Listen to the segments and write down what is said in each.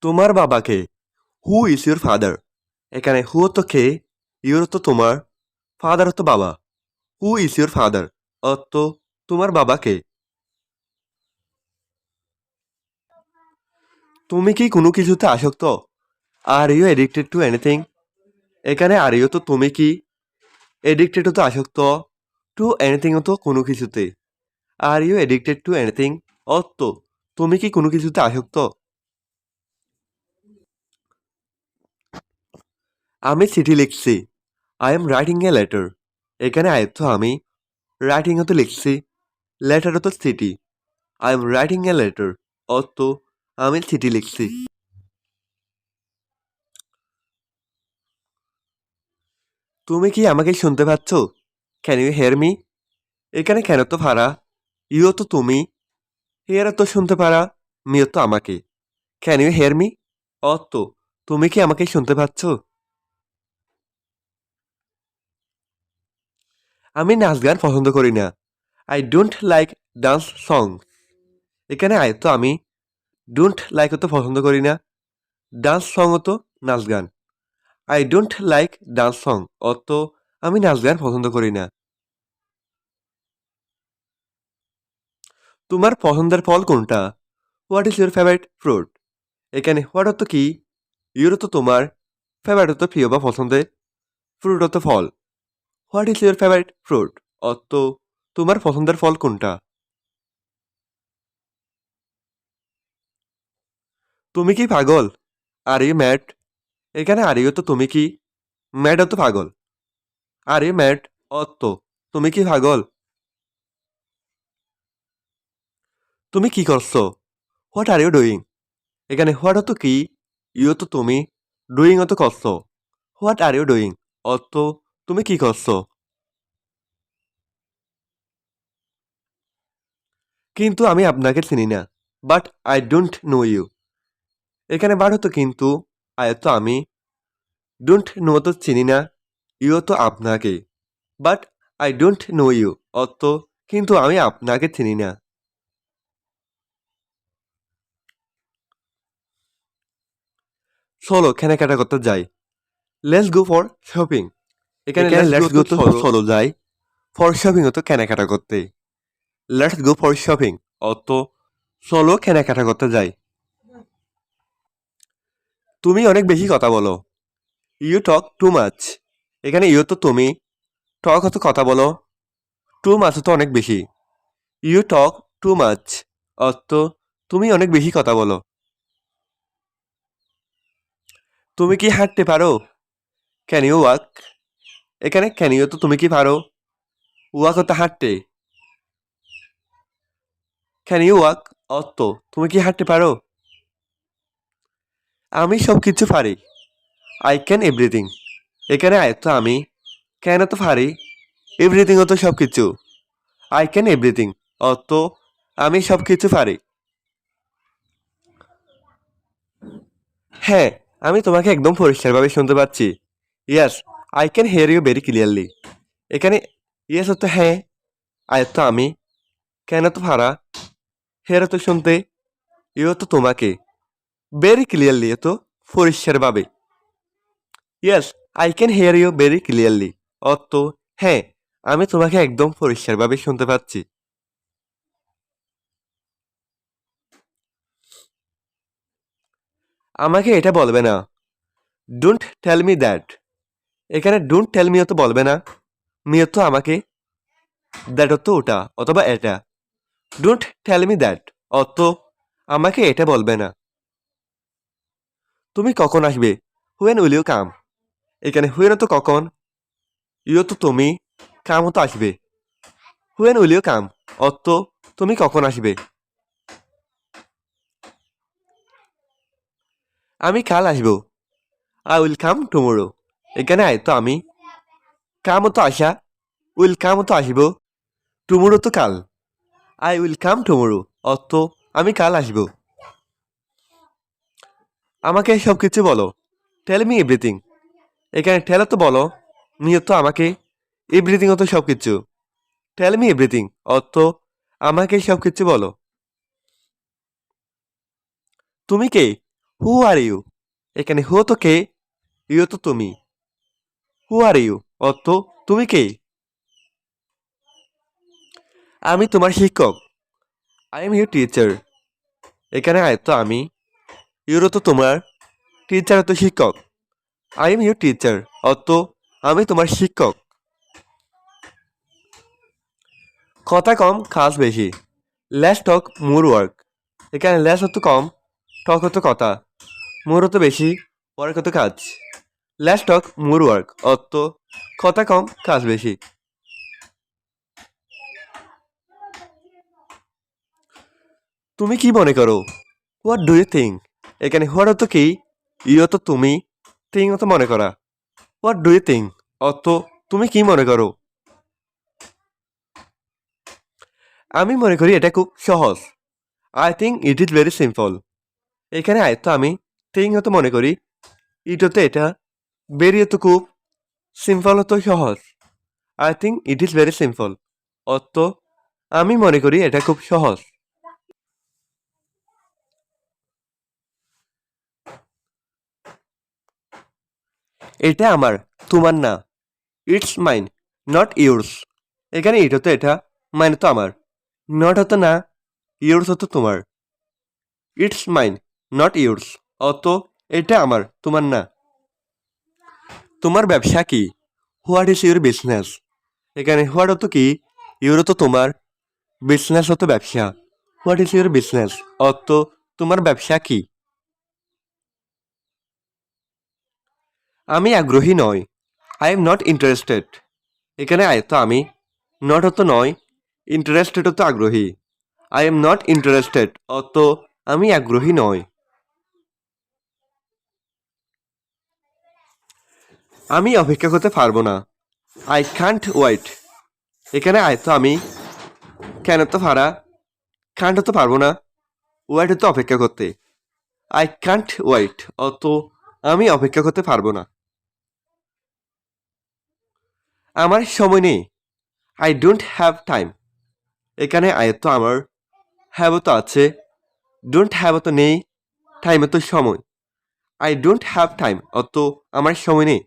তোমার বাবাকে? Who is your father? এখানে হু তো কে, ইউর তো তোমার, ফাদার তো বাবা। হু ইজ ইউর ফাদার অর্থ তোমার বাবাকে। তুমি কি কোনো কিছুতে আসক্ত? Are you addicted to anything? এখানে আর ইউ তো তুমি কি, এডিক্টেড তো আসক্ত, টু এনিথিং তো কোনো কিছুতে। Are you addicted to anything অর্থ তুমি কি কোনো কিছুতে আসক্ত? আমি চিঠি লিখছি। I am writing a letter. এখানে আয়ত্ত আমি, রাইটিং তো লিখছি, লেটার তো চিঠি। I am writing a letter অর্থ আমি চিঠি লিখছি। তুমি কি আমাকে শুনতে পাচ্ছ? Can you hear me? এখানে কেন তো ভাড়া, ইউ তো তুমি, হেয়ার তো শুনতে পারা, মিও তো আমাকে। ক্যান ইউ হেয়ার মি অর্থ তুমি কি আমাকে শুনতে পাচ্ছ? আমি নাচ গান পছন্দ করি না। I don't like dance song. এখানে আয় তো আমি, ডোন্ট লাইক তো পছন্দ করি না, ডান্স সং তো নাচ গান। I don't like dance song অর্থ আমি নাচ গান পছন্দ করি না। তোমার পছন্দের ফল কোনটা? What is your favourite fruit? এখানে হোয়াট অর্থ কি, ইউর তো তোমার, ফেভারিট তো প্রিয় বা পছন্দের, ফ্রুট অর্থ ফল। What is your favourite fruit অর্থ তোমার পছন্দের ফল কোনটা? তুমি কি পাগল? Are you mad? এখানে আর ইউ তো তুমি কি, ম্যাড তো পাগল। আর ইউ ম্যাড অর্থ তুমি কি পাগল? তুমি কি করছো? What are you doing? এখানে হোয়াট অর্থ কি, ইউ তো তুমি, ডুইং অত করছো। হোয়াট আর ইউ ডুইং অর্থ তুমি কি করছো? কিন্তু আমি আপনাকে চিনি না। But I don't know you. এখানে বাট হতো কিন্তু, আয় তো আমি, ডোন্ট নো তো চিনি না, ইউ তো আপনাকে। But I don't know you অর্থ কিন্তু আমি আপনাকে চিনি না। চলো কেনাকাটা করতে যাই। Let's go for shopping. এখানে লেটস গো তো চলো যাই, ফর শপিং তো কেনাকাটা করতে। লেটস গো ফর শপিং অর্থ চলো কেনাকাটা করতে যাই। তুমি অনেক বেশি কথা বলো। You talk too much. এখানে ইউ তো তুমি, টক হতো কথা বলো, টু মাছ তো অনেক বেশি। ইউ টক টু মাচ অর্থ তুমি অনেক বেশি কথা বলো। তুমি কি হাঁটতে পারো? Can you walk? এখানে ক্যান ইউ তো তুমি কি পারো, ওয়াক হতো হাঁটতে। ক্যান ইউ ওয়াক অর্থ তুমি কি হাঁটতে পারো? আমি সব কিছু পারি। I can everything. এখানে আয় তো আমি, ক্যান তো পারি, এভরিথিং তো সব কিছু। আই ক্যান এভরিথিং অর্থ আমি সব কিছু পারি। হ্যাঁ, আমি তোমাকে একদম পরিষ্কারভাবে শুনতে পাচ্ছি। Yes, I can hear you very clearly. এখানে ইয়েস তো হ্যাঁ, আয় তো আমি, কেন তো ভাড়া, হেয়ার তো শুনতে, ইউ তো তোমাকে, ভেরি ক্লিয়ারলি তো পরিষ্কারভাবে। Yes, I can hear you very clearly অর্থ হ্যাঁ, আমি তোমাকে একদম পরিষ্কারভাবে শুনতে পাচ্ছি। আমাকে এটা বলবে না। Don't tell me that. এখানে ডোন্ট টেল মিও তো বলবে না, মিও তো আমাকে, দ্যাট তো ওটা অথবা এটা। ডোন্ট টেল মি দ্যাট অর্থ আমাকে এটা বলবে না। তুমি কখন আসবে? When will you come? এখানে হুয়েন তো কখন, ইউ তো তুমি, কাম তো আসবে। হুয়েন উইল ইউ কাম অর্থ তুমি কখন আসবে। আমি কাল আসবো। I will come tomorrow. এখানে আয় তো আমি, কাম তো আসা, উইল কাম তো আসব, টুমোরো তো কাল। আই উইল কাম টুমোরো অর্থ আমি কাল আসবো। আমাকে সব কিছু বলো। Tell me everything. এখানে টেল তো বলো, মিও তো আমাকে, এভরিথিং তো সব কিছু। টেল মি এভরিথিং অর্থ আমাকে সব কিছু বলো। তুমি কে? হু আর ইউ? এখানে হু তো কে, ইউ তো তুমি। হু আর ইউ অর্থ তুমি কে? আমি তোমার শিক্ষক। I am your teacher. এখানে আয়ত্ত আমি, ইউরো তো তোমার, টিচার তো শিক্ষক। আই এম ইউর টিচার অর্থ আমি তোমার শিক্ষক। কথা কম কাজ বেশি। Less talk more work. এখানে লেস হতো কম, টক হতো কথা, মোর হতো বেশি, ওয়ার্ক হতো কাজ। লেস টক মোর ওয়ার্ক অর্থ কথা কম কাজ বেশি। তুমি কি মনে করো? What do you think? এখানে হোয়াট হতো কি, ইউ হতো তুমি, থিঙ্ক হতো মনে করা। হোয়াট ডু ইউ থিঙ্ক অর্থ তুমি কি মনে করো? আমি মনে করি এটা খুব সহজ। I think it is very simple. এখানে আয়ত্ত আমি, থিঙ্ক হতো মনে করি, ইট হতো এটা, ভেরি হতো খুব, সিম্পল হতো সহজ। I think it is very simple অর্থ আমি মনে করি এটা খুব সহজ। এটা আমার, তোমার না। It's mine, not yours. এখানে ইট হতো এটা, মাইন হতো আমার, নট হতো না, ইউর্স হতো তোমার। ইটস মাইন, নট ইউর্স অর্থ এটা আমার, তোমার না। তোমার ব্যবসা কি? What is your business? এখানে হোয়াট হতো কি, ইউর হতো তোমার, বিজনেস হতো ব্যবসা। হোয়াট ইজ ইউর বিজনেস অর্থ তোমার ব্যবসা কি? আমি আগ্রহী নই। I am not interested. এখানে আয়ত্ত আমি, নট হতো নয়, ইন্টারেস্টেড হতো আগ্রহী। আই এম নট ইন্টারেস্টেড অর্থ আমি আগ্রহী নই। আমি অপেক্ষা করতে পারবো না। I can't wait. এখানে আয়ত্ত আমি, কেন তো পারা, কান্ট হতে পারবো না, ওয়েট হতো অপেক্ষা করতে। আই কান্ট ওয়েট অর্থ আমি অপেক্ষা করতে পারবো না। আমার সময় নেই। I don't have time. এখানে আয়ত্ত আমার, হ্যাভ তো আছে, ডোন্ট হ্যাভ তো নেই, টাইম তো সময়। আই ডোন্ট হ্যাভ টাইম অত আমার সময় নেই।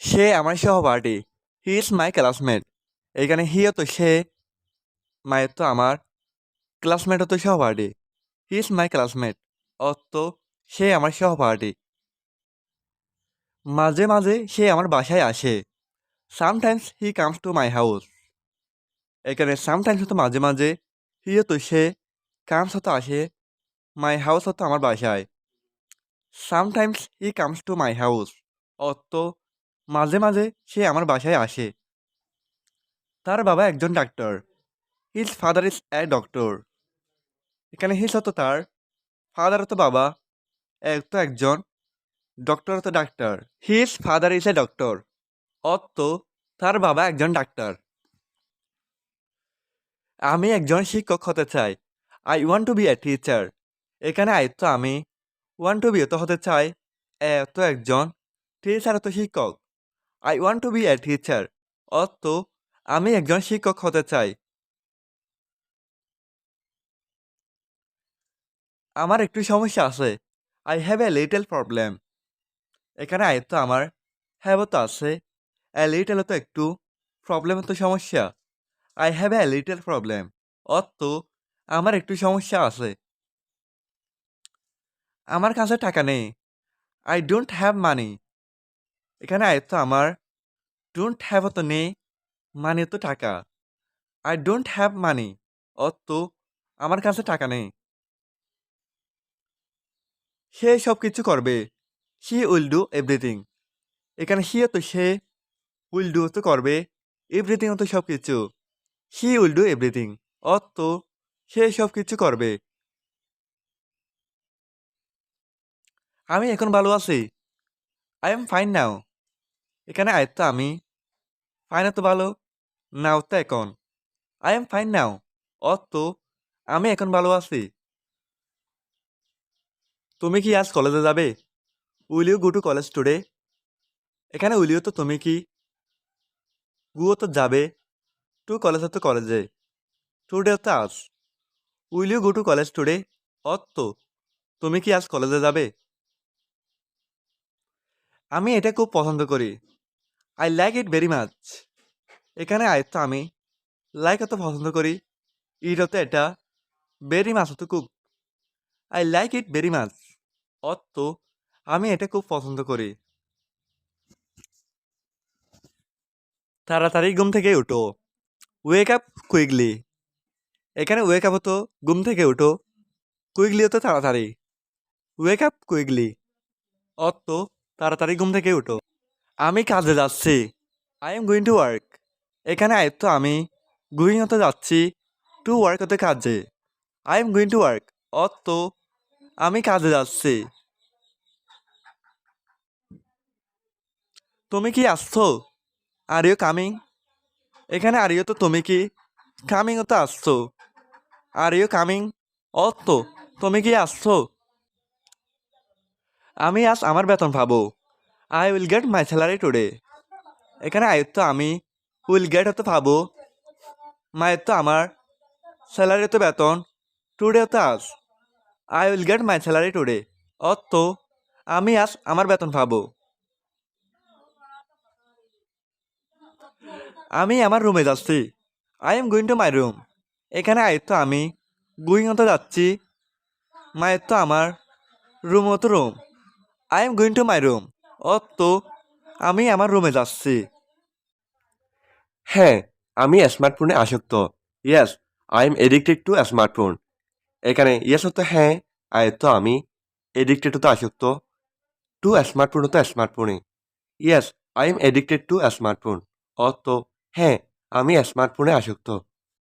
সে আমার সহপাঠী। He is my classmate. এখানে হি তো সে, মায়ের তো আমার, ক্লাসমেট তো সহপাঠী। হি ইজ মাই ক্লাসমেট অত সে আমার সহপাঠী। মাঝে মাঝে সে আমার বাসায় আসে। Sometimes he comes to my house. এখানে সামটাইমস হতো মাঝে মাঝে, হি তো সে, কামস হতো আসে, মাই হাউস হতো আমার বাসায়। Sometimes he comes to my house অর্থ মাঝে মাঝে সে আমার বাসায় আসে। তার বাবা একজন doctor. His father is a doctor. এখানে হিজ হতো তার, ফাদার হতো বাবা, এক তো একজন, ডক্টর হতো doctor. His father is a doctor অর্থ তার বাবা একজন ডাক্তার। আমি একজন শিক্ষক হতে চাই। I want to be a teacher. এখানে আই তো আমি, ওয়ান্ট টু বি তো হতে চাই, এ তো একজন, টিচার তো শিক্ষক। I want to be a teacher অর্থ আমি একজন শিক্ষক হতে চাই। আমার একটু সমস্যা আছে। I have a little problem. এখানে আয় তো আমার, হ্যাভ তো আছে, এ লিটল তো একটু, প্রবলেম তো সমস্যা। I have a little problem অর্থ আমার একটু সমস্যা আছে। আমার কাছে টাকা নেই। I don't have money. এখানে আয় তো আমার, ডোন্ট হ্যাভ তো নেই, মানি তো টাকা। আই ডোন্ট হ্যাভ মানি অর্থ আমার কাছে টাকা নেই। সে সব কিছু করবে। She will do everything. এখানে সি তো সে, উইল ডু তো করবে, এভরিথিং তো সব কিছু। শি উইল ডু এভরিথিং অর্থ সে সব কিছু করবে। আমি এখন ভালো আছি। আই এম ফাইন নাও। এখানে আয়ত্ত আমি, ফাইন তো ভালো, নাও তো এখন। আই এম ফাইন নাও অর্থ আমি এখন ভালো আছি। তুমি কি আজ কলেজে যাবে? Will you go to college today? এখানে উইল ইউ তো তুমি কি, গো তো যাবে, টু কলেজ তো কলেজে, টুডে তো আজ। Will you go to college today অর্থ তুমি কি আজ কলেজে যাবে? আমি এটা খুব পছন্দ করি। I like it very much. এখানে আয়ত্ত আমি, লাইক অত পছন্দ করি, ইট হতো এটা, ভেরি মাছ হতো খুব। I like it very much. অত আমি এটা খুব পছন্দ করি। তাড়াতাড়ি ঘুম থেকে উঠো। Wake up quickly. এখানে ওয়েক আপ হতো ঘুম থেকে উঠো, কুইকলি হতো তাড়াতাড়ি। Wake up quickly. অত তাড়াতাড়ি ঘুম থেকে উঠো। আমি কাজে যাচ্ছি। I am going to work. এখানে আয়ত্ত আমি, গোয়িং হতে যাচ্ছি, টু ওয়ার্ক হতে কাজে। I am going to work. অত আমি কাজে যাচ্ছি। তুমি কি আসছো? Are you coming? এখানে আর ইউ তো তুমি কি, কামিং তো আসছো। Are you coming? অত তুমি কি আসছো? আমি আজ আমার বেতন পাবো। I will get my salary today. এখানে আয়ত্ত আমি, উইল গেট হতে পাবো, মায়ের তো আমার, স্যালারি তো বেতন, টুডে তো আজ। I will get my salary today. অত আমি আজ আমার বেতন পাবো। আমি আমার রুমে যাচ্ছি। I am going to my room. এখানে আয়ত্ত আমি, গোয়িং হতে যাচ্ছি, মায়ের তো আমার, রুম হতো room. I am going to my room. অত আমি আমার রুমে যাচ্ছি। হ্যাঁ, আমি স্মার্টফোনে আসক্ত। Yes, I am addicted two smartphone. এখানে ইয়েস হতো হ্যাঁ, আয়ত্ত আমি, এডিক্টেড হতো আসক্ত, টু স্মার্টফোন হতো স্মার্টফোনে। Yes, I am addicted two smartphone. অত হ্যাঁ, আমি স্মার্টফোনে আসক্ত।